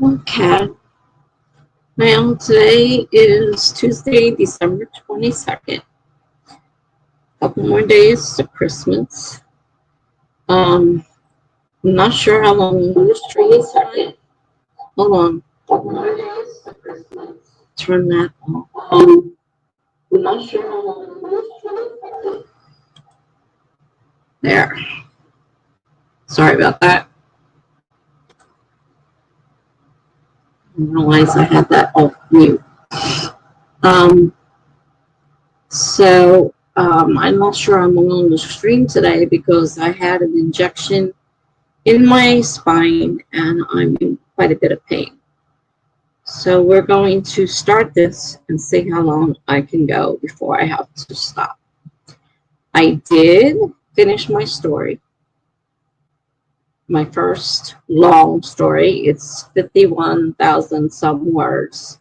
Okay. Now, today is Tuesday, December 22nd. Couple more days to Christmas. I'm not sure how long this tree is. Hold on. Couple more days to Christmas. Turn that off. I'm not sure how long this tree is. There. Sorry about that. I didn't realize I had that off mute. Um, I'm not sure I'm on the stream today because I had an injection in my spine and I'm in quite a bit of pain. So we're going to start this and see how long I can go before I have to stop. I did finish my story. My first long story. It's 51,000 some words.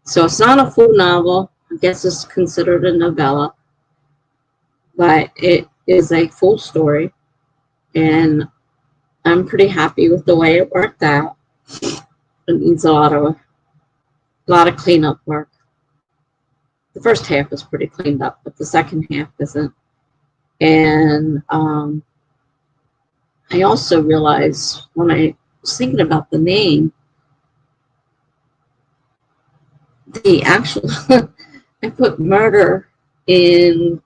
So it's not a full novel. I guess it's considered a novella, but it is a full story, and I'm pretty happy with the way it worked out. It needs a lot of cleanup work. The first half is pretty cleaned up, but the second half isn't. And I also realized when I was thinking about the name, the actual I put murder in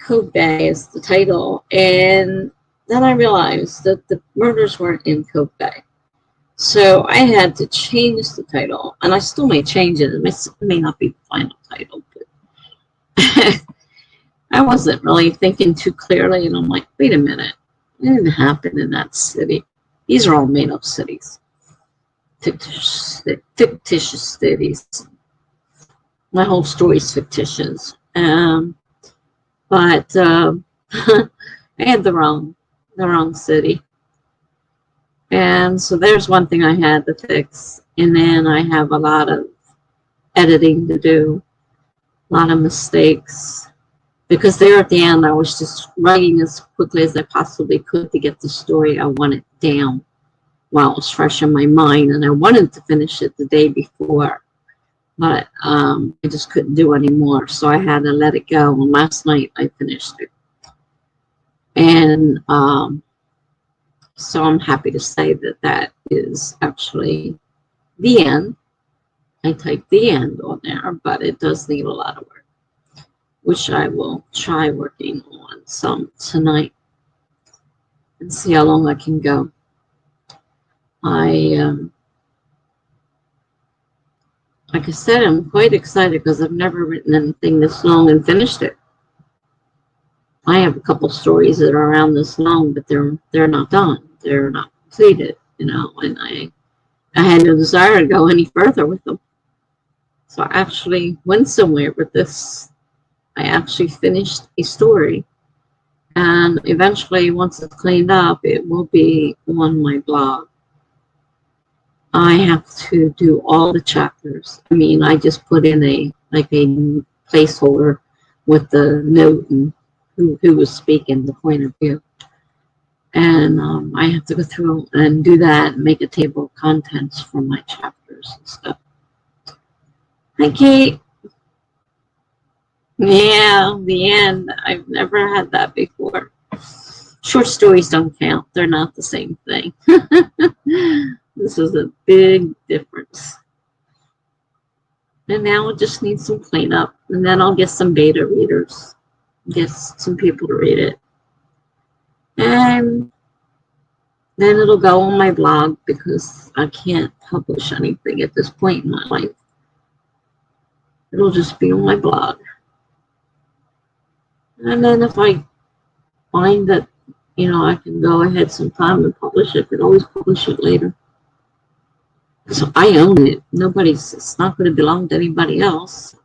Code Bay as the title, and then I realized that the murders weren't in Code Bay. So I had to change the title, and I still may change it. It may not be the final title, but I wasn't really thinking too clearly, and I'm like, wait a minute, it didn't happen in that city. These are all made-up cities, fictitious cities. My whole story's fictitious, but I had the wrong city. And so there's one thing I had to fix. And then I have a lot of editing to do, a lot of mistakes. Because there at the end, I was just writing as quickly as I possibly could to get the story I wanted down while it was fresh in my mind. And I wanted to finish it the day before, but I just couldn't do anymore. So I had to let it go. And last night I finished it. And so I'm happy to say that that is actually the end. I typed the end on there, but it does need a lot of work, which I will try working on some tonight and see how long I can go. Like I said, I'm quite excited because I've never written anything this long and finished it. I have a couple stories that are around this long, but they're not done. They're not completed, and I had no desire to go any further with them. So I actually went somewhere with this. I actually finished a story, and eventually, once it's cleaned up, it will be on my blog. I have to do all the chapters. I mean, I just put in a placeholder with the note and who was speaking, the point of view. And I have to go through and do that and make a table of contents for my chapters and stuff. Hi, Kate. Yeah, the end. I've never had that before. Short stories don't count. They're not the same thing. This is a big difference. And now it just needs some cleanup. And then I'll get some beta readers. Get some people to read it. And then it'll go on my blog because I can't publish anything at this point in my life. It'll just be on my blog. And then if I find that, I can go ahead sometime and publish it, I can always publish it later. So I own it. It's not going to belong to anybody else.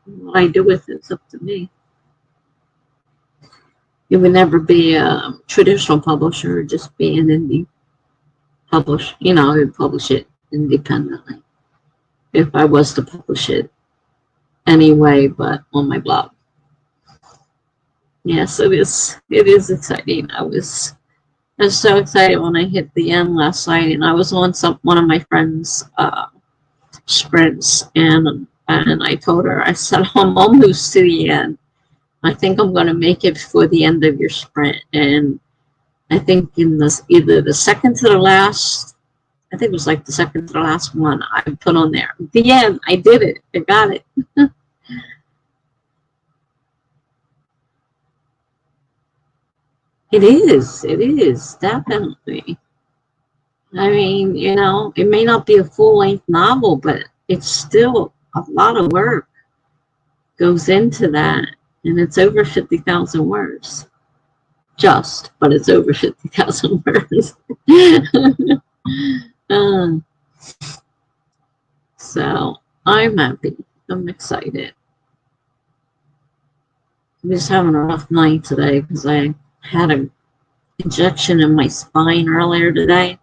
What I do with it's up to me. It would never be a traditional publisher, just be an indie publisher. I would publish it independently if I was to publish it anyway, but on my blog. Yes, it is exciting. I was I was so excited when I hit the end last night, and I was on one of my friends' sprints, and I told her, I said, I'm almost to the end. I think I'm going to make it before the end of your sprint. And I think in this, either the second to the last, I think it was like the second to the last one, I put on there. The end, I did it. I got it. It is, definitely. I mean, it may not be a full-length novel, but it's still a lot of work goes into that. And it's over 50,000 words. But it's over 50,000 words. uh, so I'm happy. I'm excited. I'm just having a rough night today because I had an injection in my spine earlier today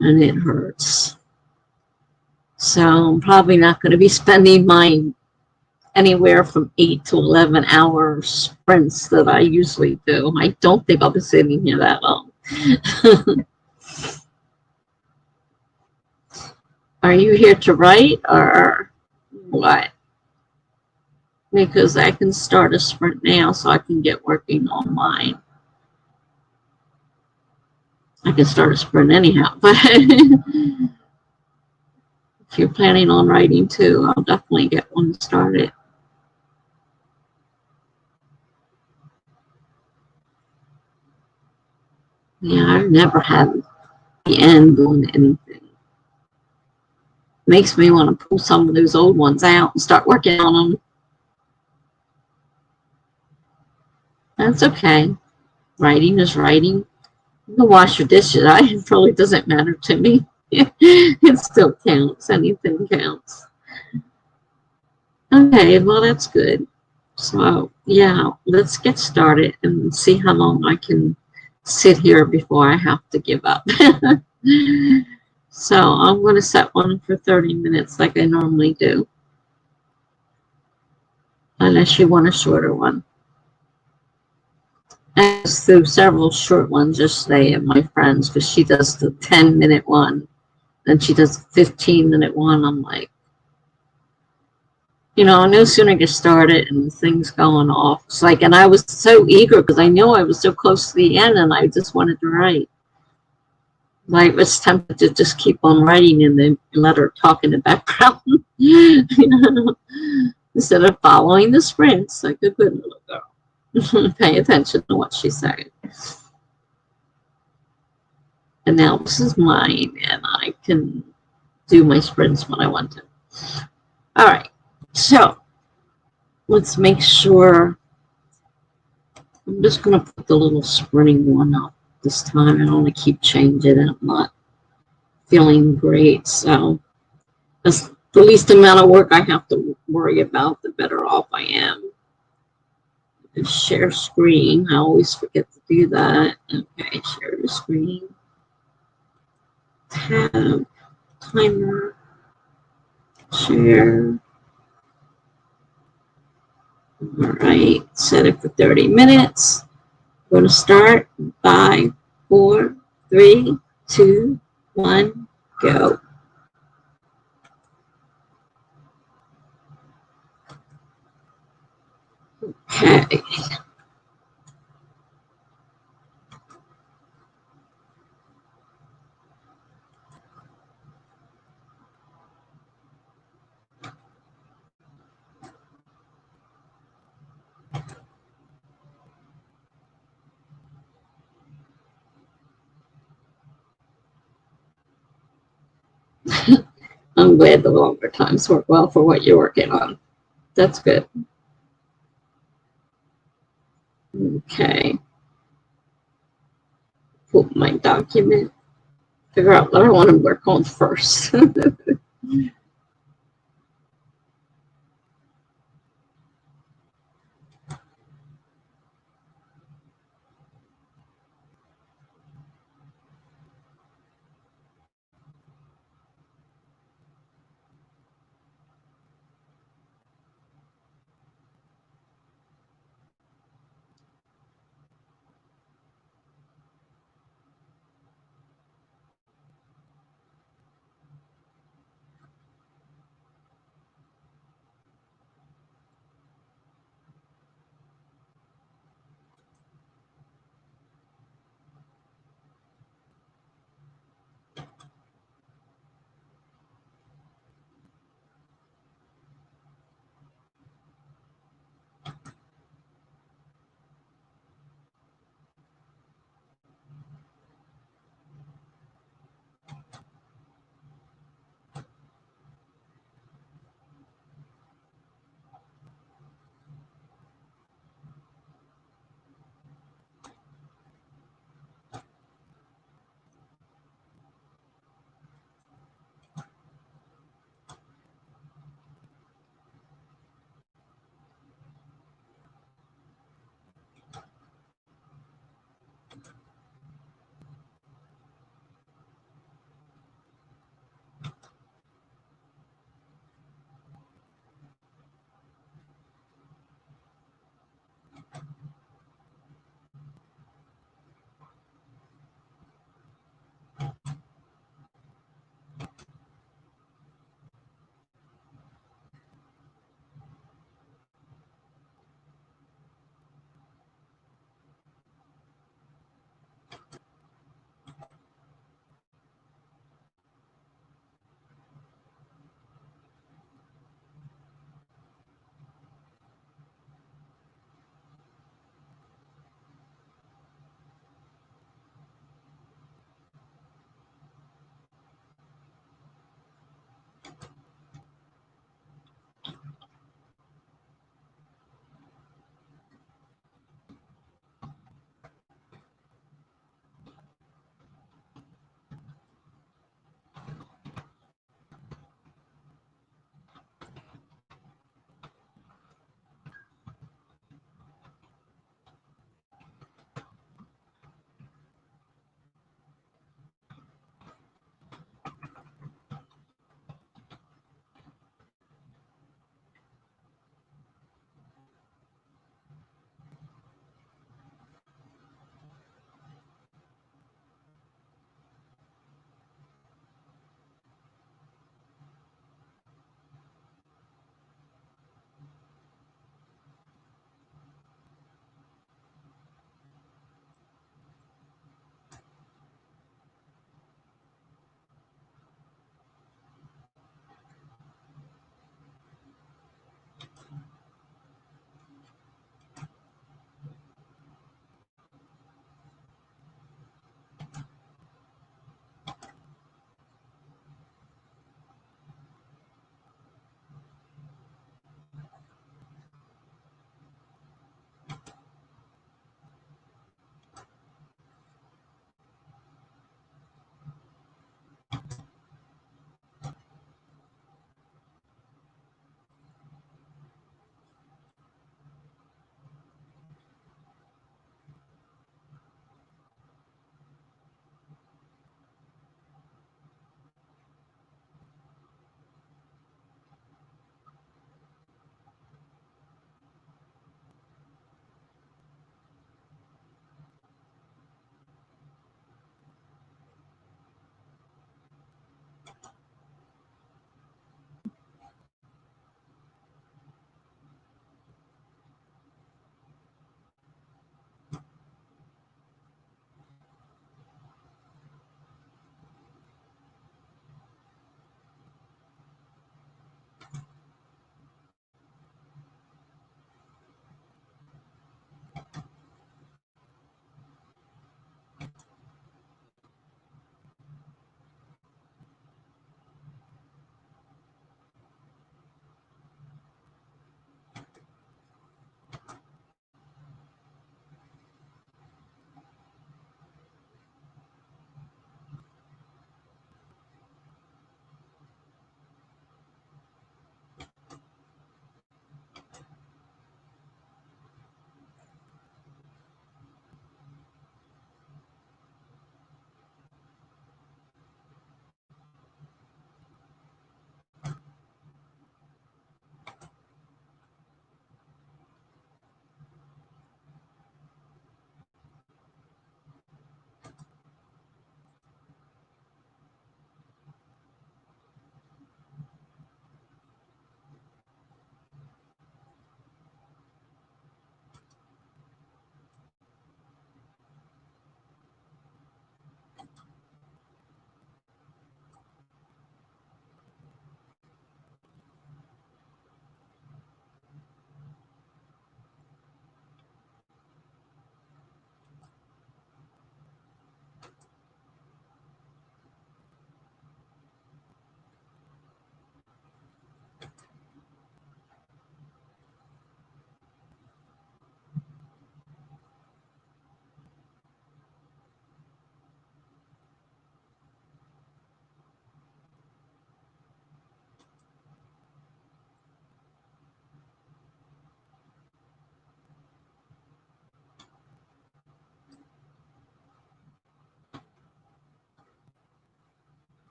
and it hurts. So I'm probably not going to be spending my anywhere from 8 to 11 hour sprints that I usually do. I don't think I'll be sitting here that long. Are you here to write or what? Because I can start a sprint now so I can get working on mine. I can start a sprint anyhow, but if you're planning on writing too, I'll definitely get one started. Yeah, I've never had the end on anything. Makes me want to pull some of those old ones out and start working on them. That's okay. Writing is writing. You can wash your dishes. It really doesn't matter to me. It still counts. Anything counts. Okay, well, that's good. So, yeah, let's get started and see how long I can sit here before I have to give up. So, I'm going to set one for 30 minutes like I normally do, unless you want a shorter one. I just threw several short ones yesterday at my friends because she does the 10-minute one, then she does the 15-minute one. I'm like, no sooner I get started and things going off. It's like, and I was so eager because I knew I was so close to the end and I just wanted to write. I was tempted to just keep on writing and then let her talk in the background. Instead of following the sprints like a good little girl. Pay attention to what she's saying. And now this is mine and I can do my sprints when I want to. All right. So let's make sure. I'm just going to put the little sprinting one up this time. I don't want to keep changing it. I'm not feeling great. So that's the least amount of work I have to worry about, the better off I am. And share screen. I always forget to do that. Okay, share the screen. Tab, timer, share. All right, set it for 30 minutes. We're going to start. 5, 4, 3, 2, 1, go. Okay. I'm glad the longer times work well for what you're working on. That's good. Okay. Put my document. Figure out what I want to work on first.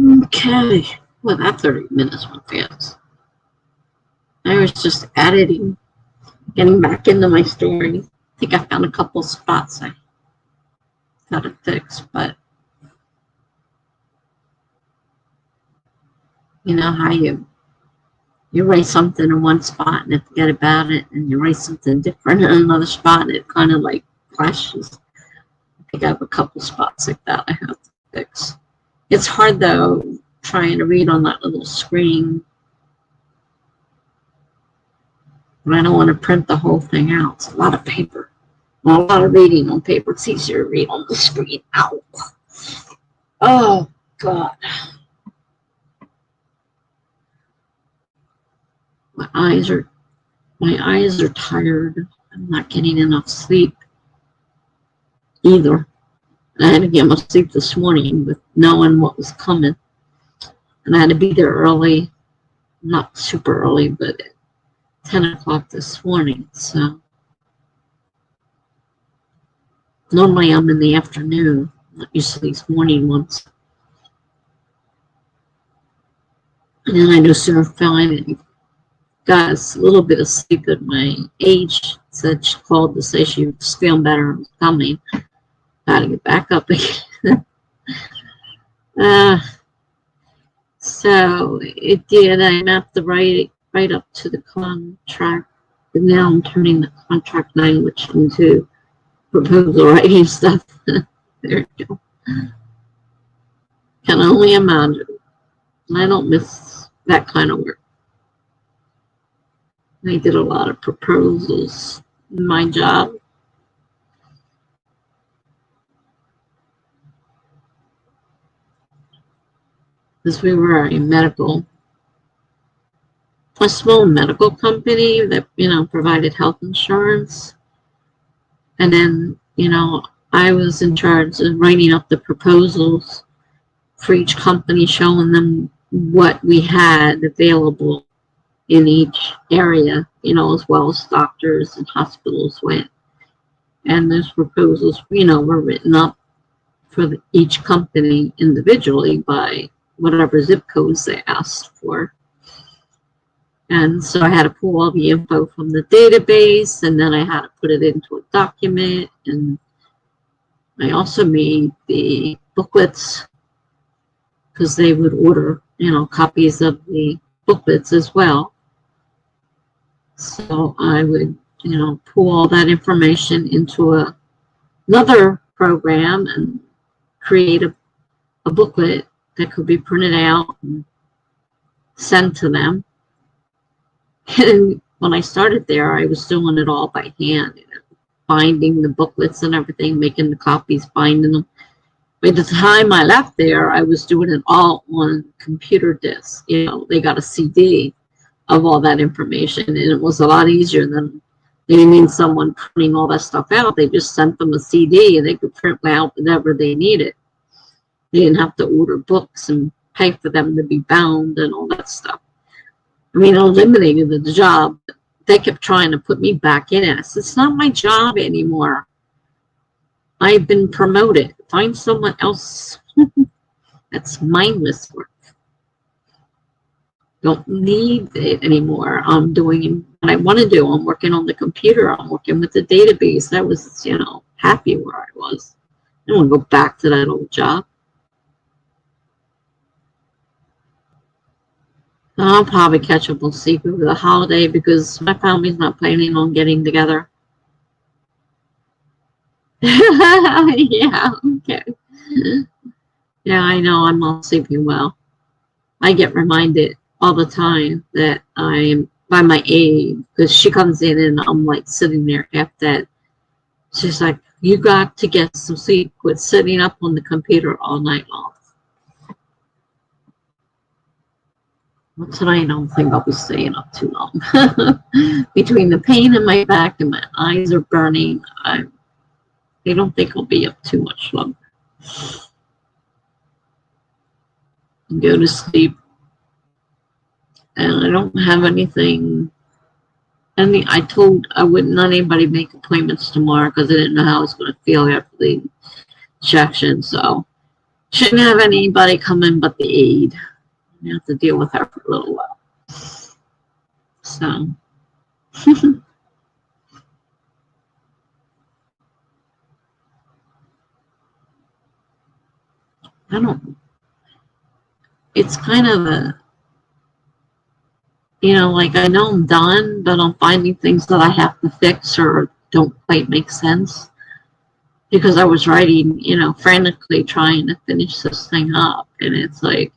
Okay. Well, that 30 minutes went fast. I was just editing, getting back into my story. I think I found a couple spots I got to fix, but you know how you write something in one spot and forget about it, and you write something different in another spot, and it kind of like flashes. I think I have a couple spots like that I have to fix. It's hard though, trying to read on that little screen. But I don't want to print the whole thing out. It's a lot of paper. Well, a lot of reading on paper. It's easier to read on the screen. Ow. Oh, God. My eyes are tired. I'm not getting enough sleep either. I had to get my sleep this morning with knowing what was coming. And I had to be there early. Not super early, but at 10 o'clock this morning. So normally I'm in the afternoon. Not usually these morning ones. And then I no sooner found it. Got a little bit of sleep at my age. Said she called to say she was feeling better and was coming. Got to get back up again. So it did. I mapped the right up to the contract. And now I'm turning the contract language into proposal writing stuff. There you go. Can only imagine. I don't miss that kind of work. I did a lot of proposals in my job. Because we were a small medical company that, provided health insurance. And then, I was in charge of writing up the proposals for each company, showing them what we had available in each area, as well as doctors and hospitals went. And those proposals, were written up for each company individually by whatever zip codes they asked for. And so I had to pull all the info from the database, and then I had to put it into a document. And I also made the booklets because they would order, copies of the booklets as well. So I would, pull all that information into another program and create a booklet that could be printed out and sent to them. And when I started there, I was doing it all by hand, binding the booklets and everything, making the copies, binding them. By the time I left there, I was doing it all on computer disc. They got a CD of all that information, and it was a lot easier than they didn't need someone printing all that stuff out. They just sent them a CD, and they could print out whatever they needed. They didn't have to order books and pay for them to be bound and all that stuff. I mean, it eliminated the job. They kept trying to put me back in it. I said, it's not my job anymore. I've been promoted. Find someone else. That's mindless work. Don't need it anymore. I'm doing what I want to do. I'm working on the computer. I'm working with the database. I was, happy where I was. I don't want to go back to that old job. I'll probably catch up on sleep over the holiday because my family's not planning on getting together. Yeah, okay. Yeah, I know I'm not sleeping well. I get reminded all the time that I'm by my aide because she comes in and I'm like sitting there half dead. She's like, you got to get some sleep. Quit sitting up on the computer all night long. Well, tonight I don't think I'll be staying up too long. Between the pain in my back and my eyes are burning, I don't think I'll be up too much longer. And go to sleep. And I don't have anything. I wouldn't let anybody make appointments tomorrow because I didn't know how I was going to feel after the injection. So Shouldn't have anybody come in but the aide. You have to deal with her for a little while. So, I don't, it's kind of a, like I know I'm done, but I'm finding things that I have to fix or don't quite make sense. Because I was writing, frantically trying to finish this thing up. And it's like,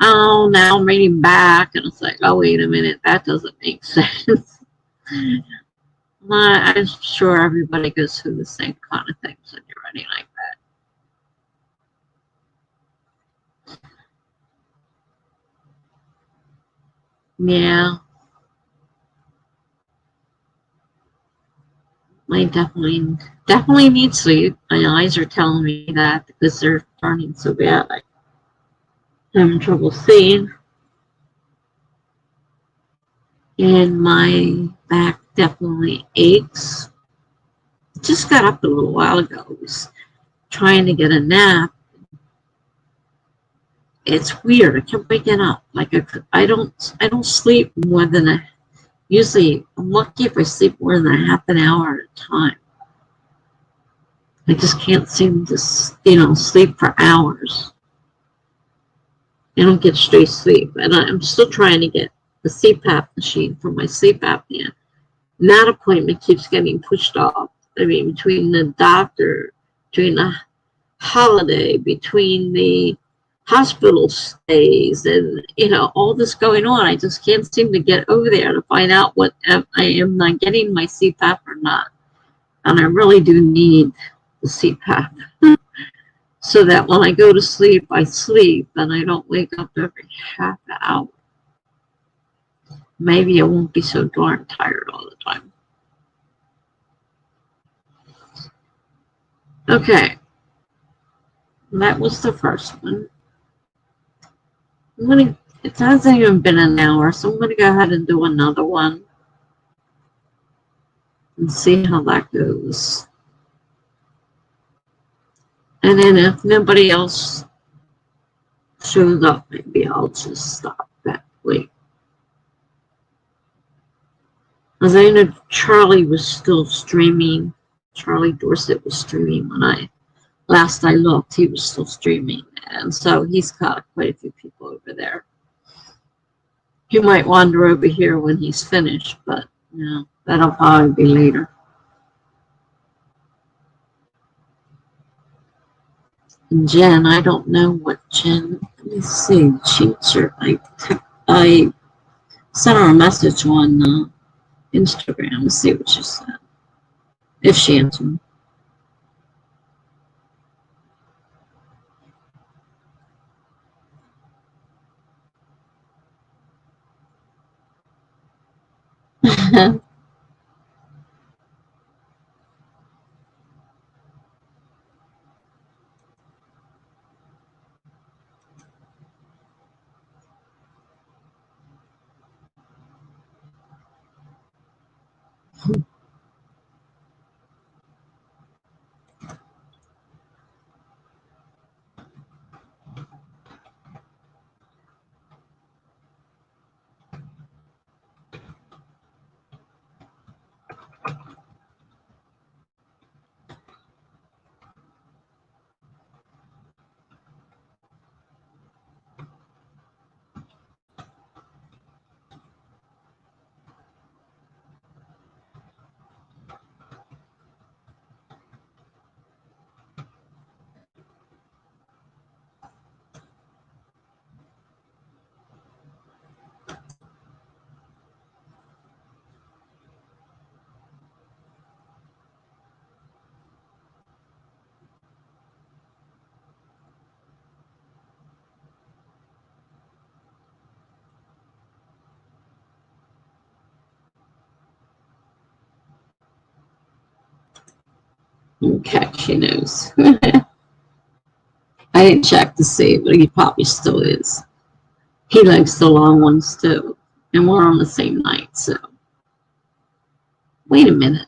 oh, now I'm reading back. And it's like, oh, wait a minute, that doesn't make sense. I'm sure everybody goes through the same kind of things when you're writing like that. Yeah. I definitely need sleep. My eyes are telling me that because they're turning so bad. I'm having trouble seeing. And my back definitely aches. Just got up a little while ago. I was trying to get a nap. It's weird. I kept waking up. Like I don't sleep more than usually I'm lucky if I sleep more than a half an hour at a time. I just can't seem to, sleep for hours. I don't get straight sleep. And I'm still trying to get the CPAP machine for my sleep apnea. And that appointment keeps getting pushed off. I mean, between the doctor, between the holiday, between the hospital stays, and, all this going on. I just can't seem to get over there to find out what I am not getting my CPAP or not. And I really do need the CPAP so that when I go to sleep, I sleep and I don't wake up every half hour. Maybe I won't be so darn tired all the time. Okay. That was the first one. It hasn't even been an hour, so I'm going to go ahead and do another one and see how that goes. And then if nobody else shows up, maybe I'll just stop that way. As I know, Charlie was still streaming. Charlie Dorset was streaming when last I looked. He was still streaming, and so he's got quite a few people over there. He might wander over here when he's finished, but that'll probably be later. And Jen, I don't know what Jen. Let me see. I sent her a message on Instagram to see what she said. If she answered. Okay, she knows. I didn't check to see, but he probably still is. He likes the long ones too, and we're on the same night, so. Wait a minute.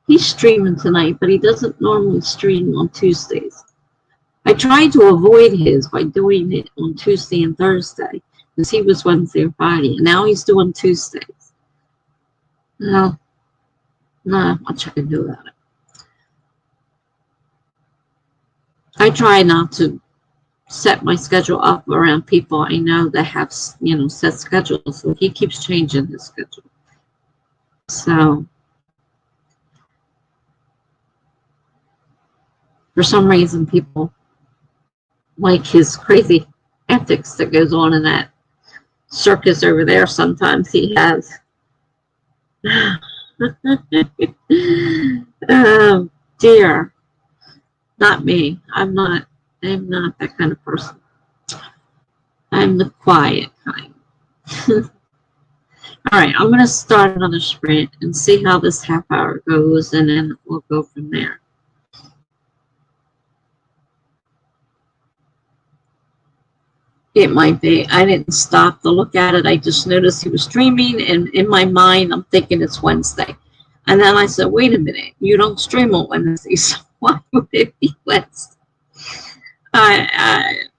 He's streaming tonight, but he doesn't normally stream on Tuesdays. I tried to avoid his by doing it on Tuesday and Thursday, because he was Wednesday and Friday, and now he's doing Tuesdays. No, not much I can do about it. I try not to set my schedule up around people I know that have, set schedules. So he keeps changing his schedule. So for some reason, people like his crazy antics that goes on in that circus over there. Sometimes he has. Oh dear, not me. I'm not that kind of person. I'm the quiet kind. All right, I'm going to start another sprint and see how this half hour goes, and then we'll go from there. It might be. I didn't stop to look at it. I just noticed he was streaming, and in my mind, I'm thinking it's Wednesday. And then I said, wait a minute, you don't stream on Wednesdays. So why would it be Wednesday?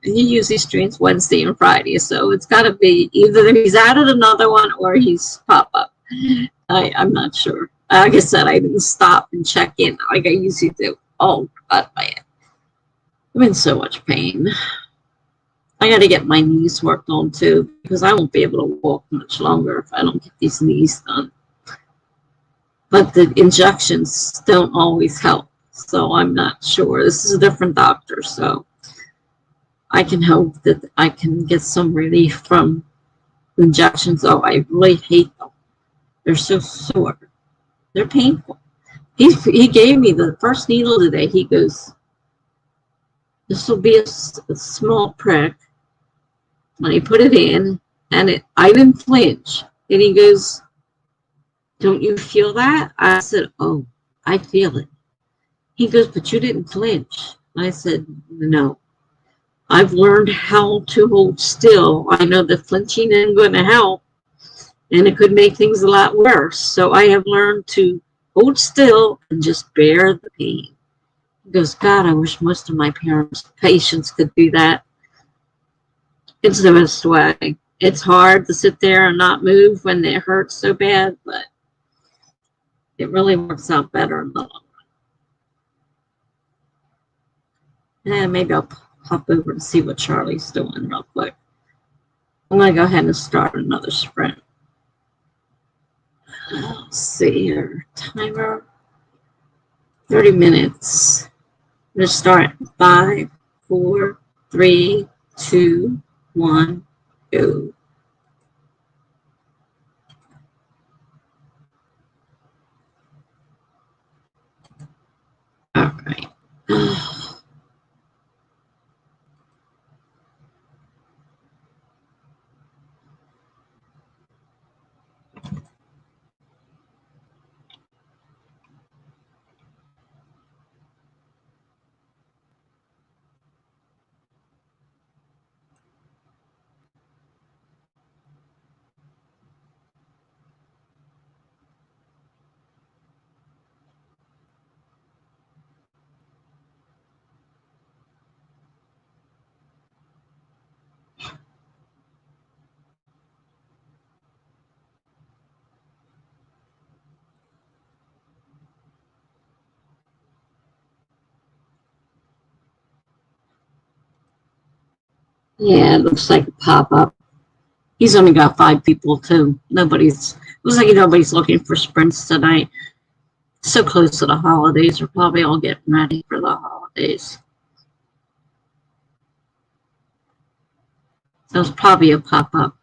He usually streams Wednesday and Friday, so it's got to be either he's added another one or he's pop up. I'm not sure. Like I said, I didn't stop and check in like I usually do. Oh, God, man. I'm in so much pain. I got to get my knees worked on, too, because I won't be able to walk much longer if I don't get these knees done. But the injections don't always help, so I'm not sure. This is a different doctor, so I can hope that I can get some relief from injections. Oh, I really hate them. They're so sore. They're painful. He gave me the first needle today. He goes, this will be a small prick. And I put it in, and I didn't flinch. And he goes, don't you feel that? I said, oh, I feel it. He goes, but you didn't flinch. I said, no. I've learned how to hold still. I know that flinching isn't going to help, and it could make things a lot worse. So I have learned to hold still and just bear the pain. He goes, God, I wish most of my patients could do that. It's the best way. It's hard to sit there and not move when it hurts so bad, but it really works out better in the long run. And maybe I'll hop over and see what Charlie's doing real quick. I'm going to go ahead and start another sprint. Let's see here. Timer. 30 minutes. I'm going to start 5, 4, 3, 2, 1, go. All right. Yeah, it looks like a pop-up. He's only got 5 people, too. Looks like nobody's looking for sprints tonight. So close to the holidays. We're probably all getting ready for the holidays. So it's probably a pop-up.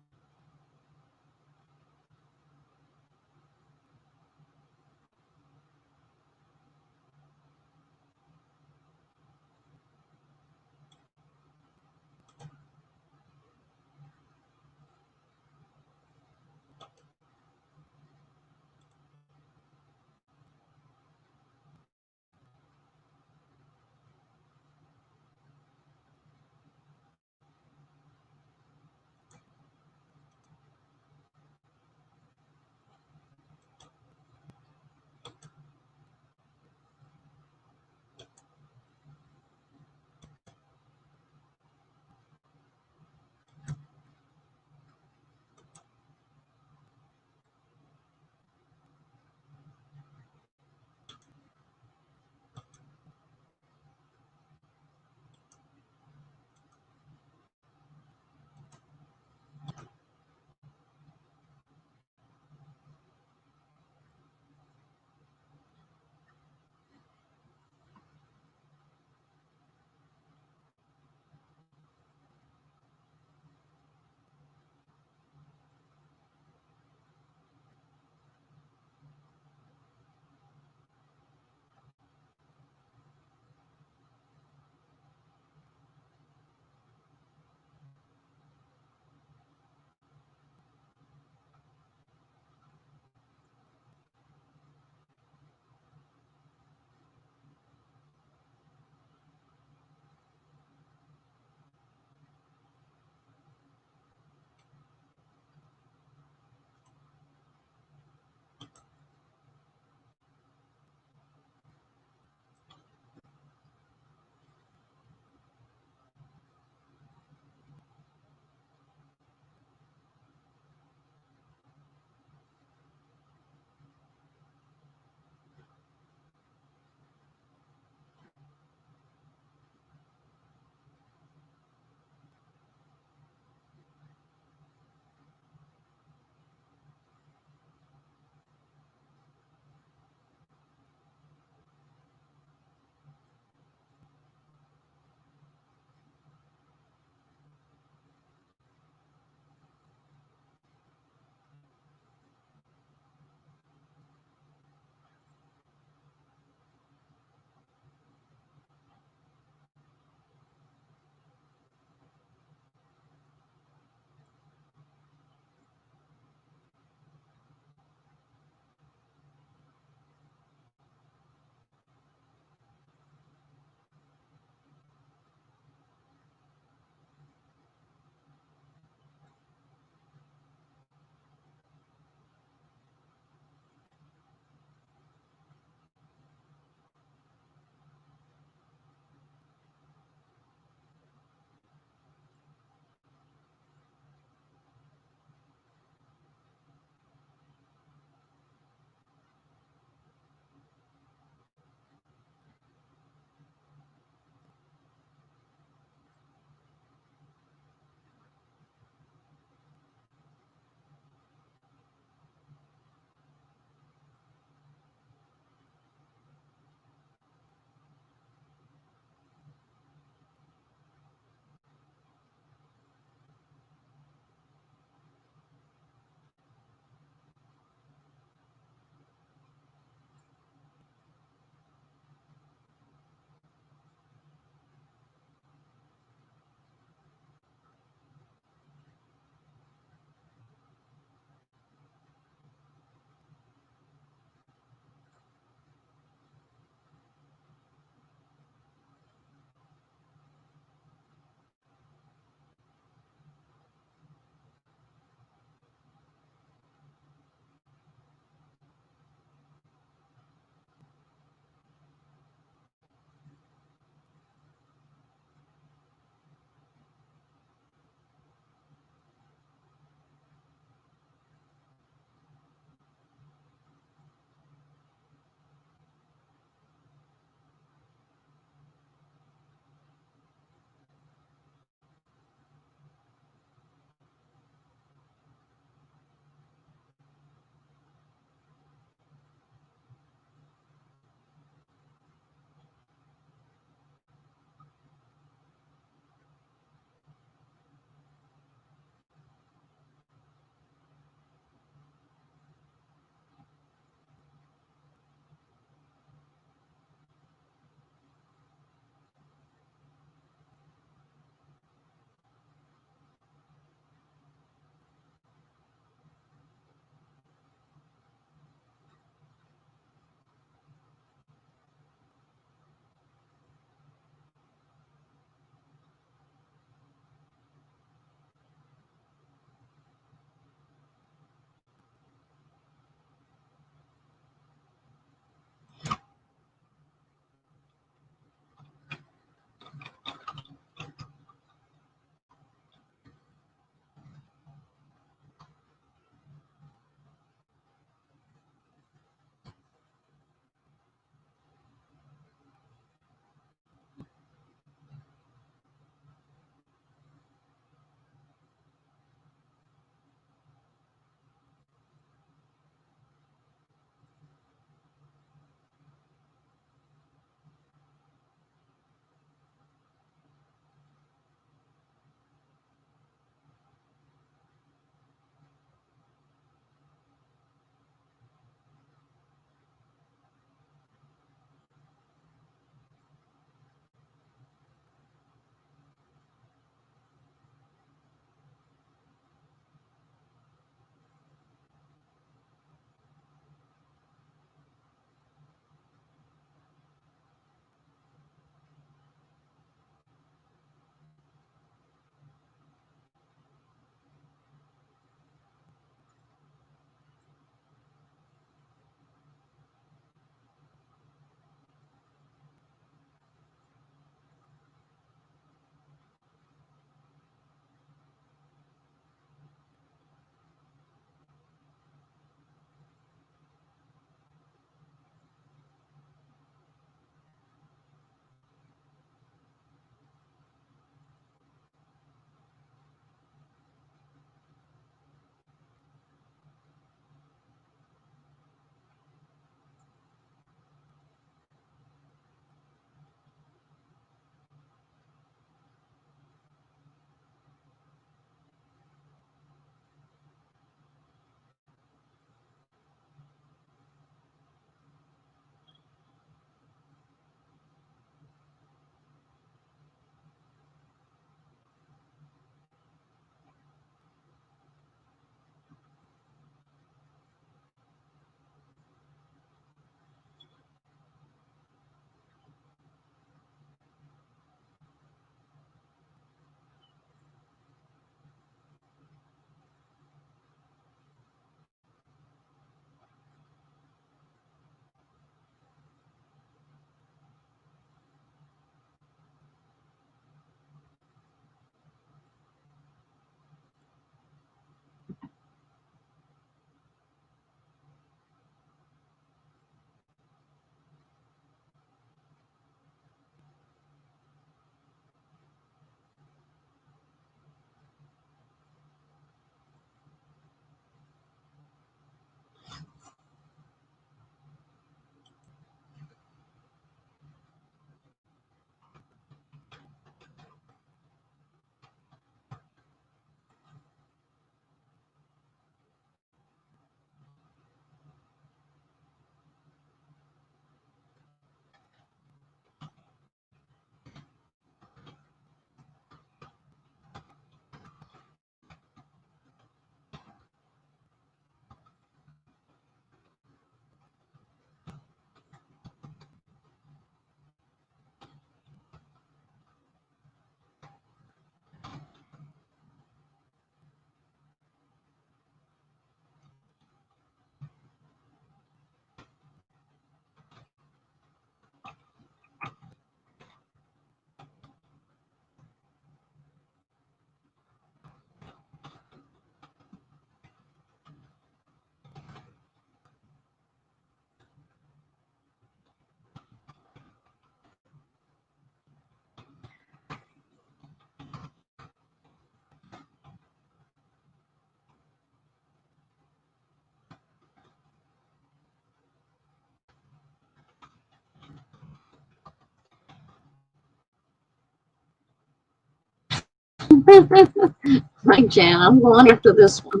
Right, Jan, I'm going after this one.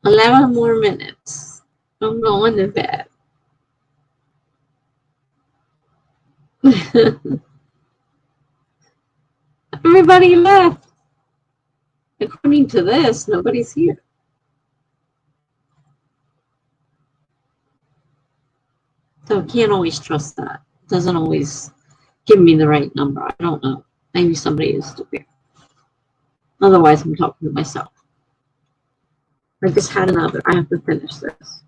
11 more minutes. I'm going to bed. Everybody left. According to this, nobody's here. So I can't always trust that. It doesn't always give me the right number. I don't know. Maybe somebody is still here. Otherwise, I'm talking to myself. I just had another. I have to finish this.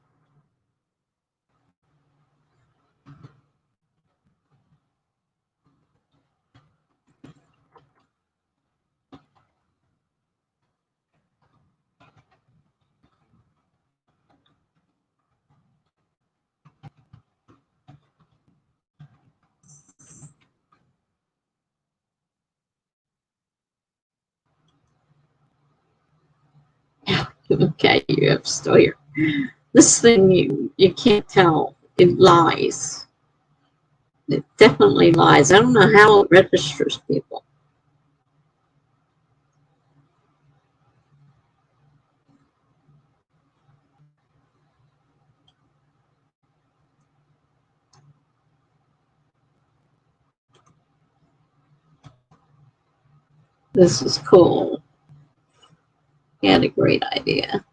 Okay, you have still here. This thing, you can't tell. It lies. It definitely lies. I don't know how it registers people. This is cool. He had a great idea.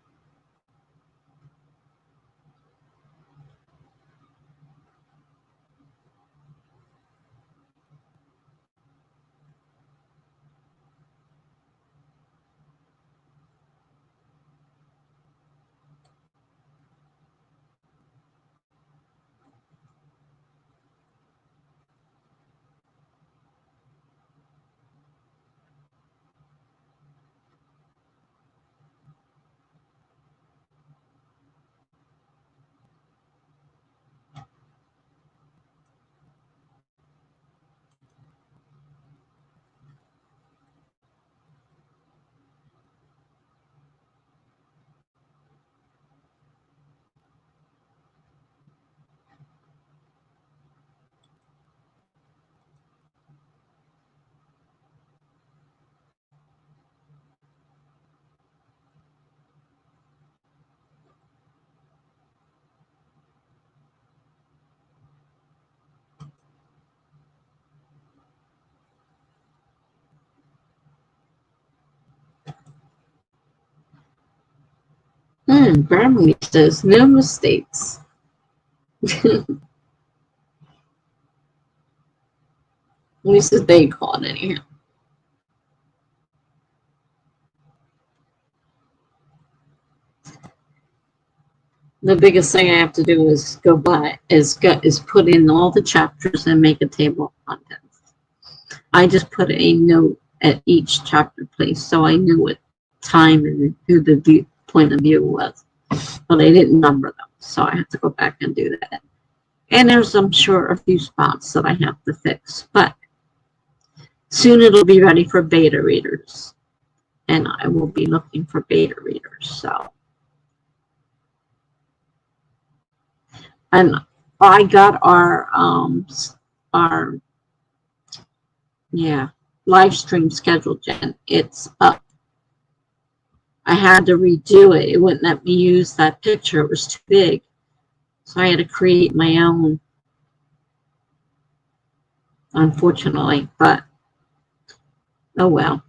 Bradley says no mistakes. At least as they call it anyhow. The biggest thing I have to do is go by is put in all the chapters and make a table of contents. I just put a note at each chapter place so I knew what time and who the point of view was, but I didn't number them, so I have to go back and do that. And there's, I'm sure, a few spots that I have to fix, but soon it'll be ready for beta readers, and I will be looking for beta readers. So, and I got our live stream scheduled, Jen. It's up. I had to redo it. It wouldn't let me use that picture. It was too big. So I had to create my own, unfortunately, but oh well.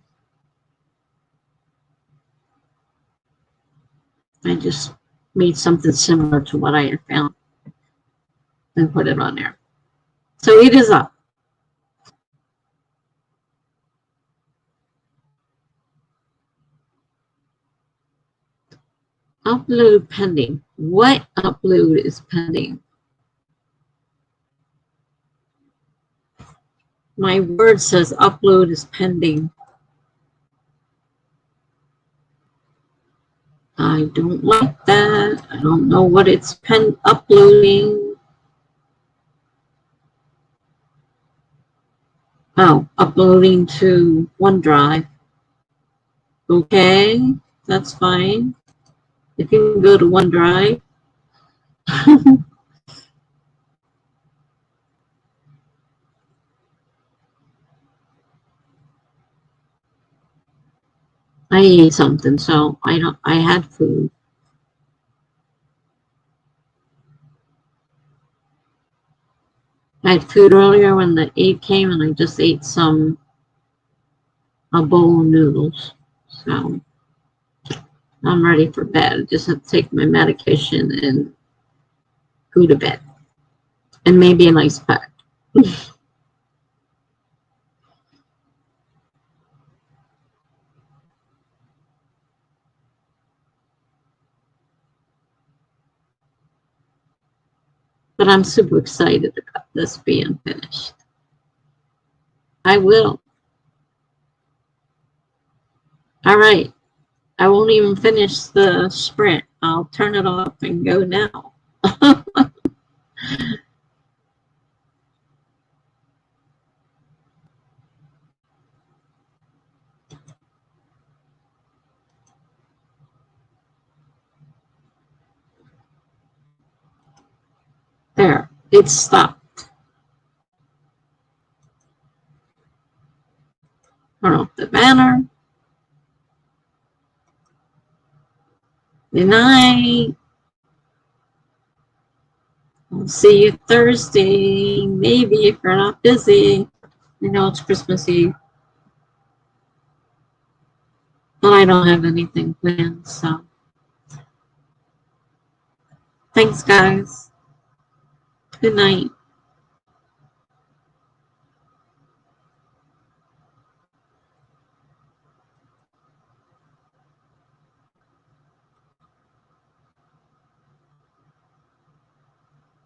I just made something similar to what I had found and put it on there. So it is up. Upload pending. What upload is pending? My word says upload is pending. I don't like that. I don't know what it's uploading. Oh, uploading to OneDrive. Okay, that's fine. If you can go to OneDrive. I ate something, so I had food. I had food earlier when the aide came, and I just ate a bowl of noodles. So I'm ready for bed. I just have to take my medication and go to bed. And maybe a nice pack. But I'm super excited about this being finished. I will. All right. I won't even finish the sprint. I'll turn it off and go now. There. It stopped. Turn off the banner. Good night. I'll see you Thursday. Maybe if you're not busy. I know it's Christmas Eve. But I don't have anything planned, so. Thanks, guys. Good night.